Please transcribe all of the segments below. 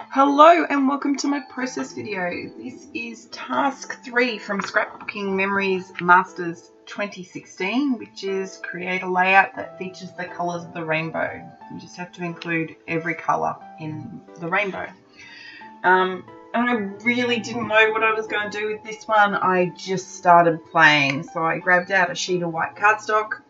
Hello and welcome to my process video. This is task 3 from Scrapbooking Memories Masters 2016, which is create a layout that features the colours of the rainbow. You just have to include every colour in the rainbow. And I really didn't know what I was going to do with this one. I just started playing. So I grabbed out a sheet of white cardstock.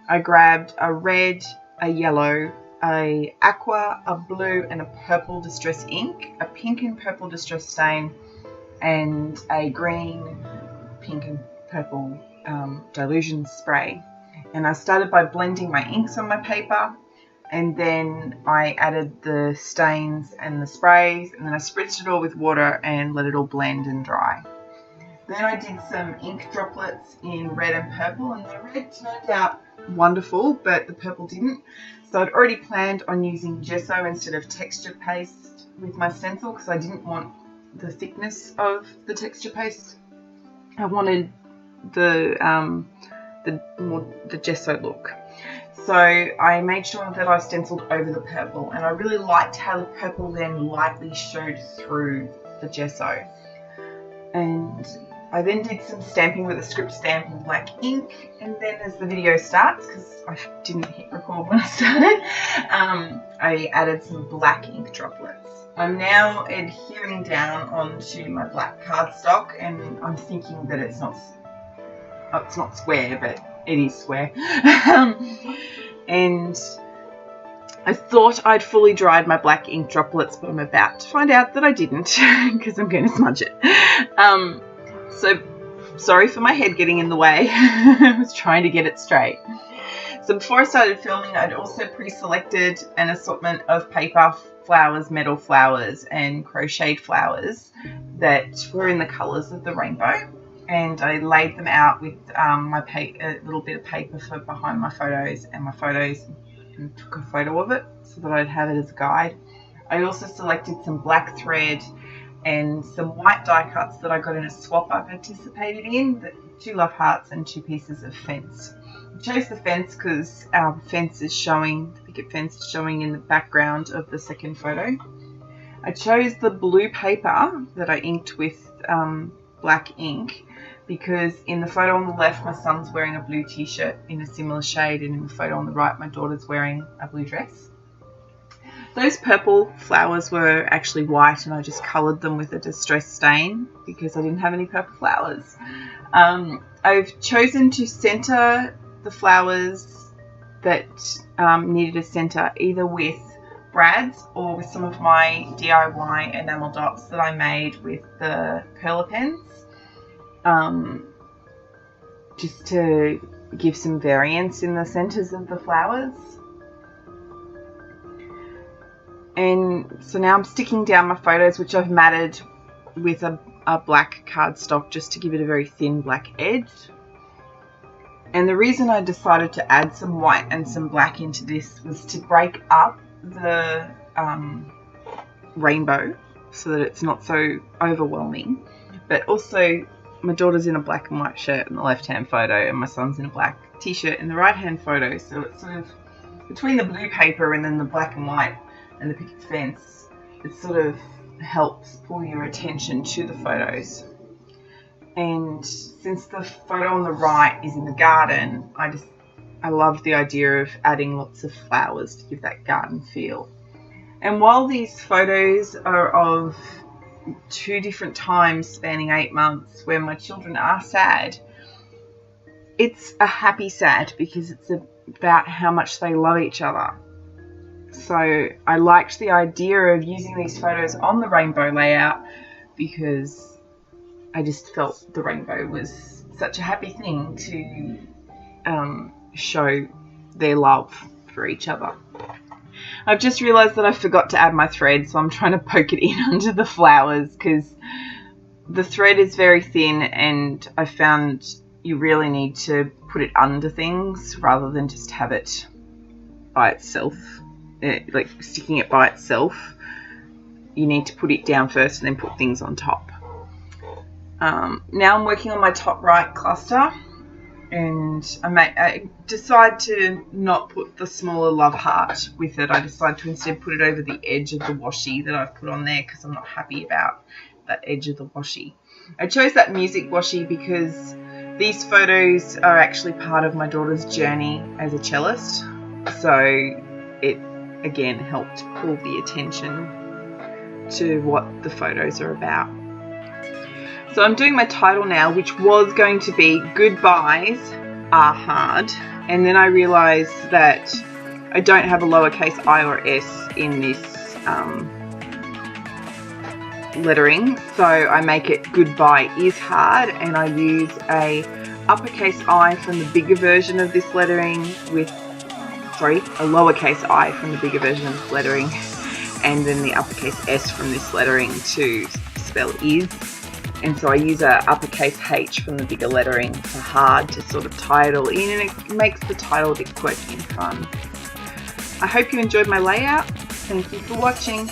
I grabbed a red, a yellow, a aqua, a blue and a purple distress ink, a pink and purple distress stain, and a green, pink and purple dilution spray. And I started by blending my inks on my paper, and then I added the stains and the sprays, and then I spritzed it all with water and let it all blend and dry. Then I did some ink droplets in red and purple, and the red turned out wonderful, but the purple didn't. So I'd already planned on using gesso instead of texture paste with my stencil because I didn't want the thickness of the texture paste. I wanted the gesso look. So I made sure that I stenciled over the purple, and I really liked how the purple then lightly showed through the gesso. And I then did some stamping with a script stamp in black ink, and then as the video starts, because I didn't hit record when I started, I added some black ink droplets. I'm now adhering down onto my black cardstock, and I'm thinking that it's not square, but it is square. And I thought I'd fully dried my black ink droplets, but I'm about to find out that I didn't because I'm going to smudge it. So sorry for my head getting in the way. I was trying to get it straight. So before I started filming, I'd also pre-selected an assortment of paper flowers, metal flowers and crocheted flowers that were in the colours of the rainbow. And I laid them out with a little bit of paper for behind my photos and and took a photo of it so that I'd have it as a guide. I also selected some black thread and some white die cuts that I got in a swap I participated in, 2 love hearts and 2 pieces of fence. I chose the fence because our fence is showing, the picket fence is showing in the background of the second photo. I chose the blue paper that I inked with black ink because in the photo on the left my son's wearing a blue t-shirt in a similar shade, and in the photo on the right my daughter's wearing a blue dress. Those purple flowers were actually white, and I just coloured them with a distress stain because I didn't have any purple flowers. I've chosen to centre the flowers that needed a centre either with brads or with some of my DIY enamel dots that I made with the curler pens, just to give some variance in the centres of the flowers. And so now I'm sticking down my photos, which I've matted with a black cardstock just to give it a very thin black edge. And the reason I decided to add some white and some black into this was to break up the rainbow so that it's not so overwhelming. But also my daughter's in a black and white shirt in the left-hand photo, and my son's in a black t-shirt in the right-hand photo. So it's sort of between the blue paper and then the black and white and the picket fence, it sort of helps pull your attention to the photos. And since the photo on the right is in the garden, I loved the idea of adding lots of flowers to give that garden feel. And while these photos are of 2 different times spanning 8 months where my children are sad, it's a happy sad because it's about how much they love each other. So I liked the idea of using these photos on the rainbow layout because I just felt the rainbow was such a happy thing to show their love for each other. I've just realised that I forgot to add my thread, so I'm trying to poke it in under the flowers because the thread is very thin, and I found you really need to put it under things rather than just have it by itself. Like sticking it by itself, you need to put it down first and then put things on top. Now I'm working on my top right cluster, and I decide to not put the smaller love heart with it. I decide to instead put it over the edge of the washi that I've put on there because I'm not happy about that edge of the washi. I chose that music washi because these photos are actually part of my daughter's journey as a cellist, so it again helped pull the attention to what the photos are about. So I'm doing my title now, which was going to be Goodbyes Are Hard, and then I realised that I don't have a lowercase I or S in this lettering, so I make it Goodbye Is Hard, and I use a uppercase I from the bigger version of this lettering a lowercase I from the bigger version of this lettering, and then the uppercase S from this lettering to spell is. And so I use a uppercase H from the bigger lettering for hard to sort of tie it all in, and it makes the title a bit quirky and fun. I hope you enjoyed my layout. Thank you for watching.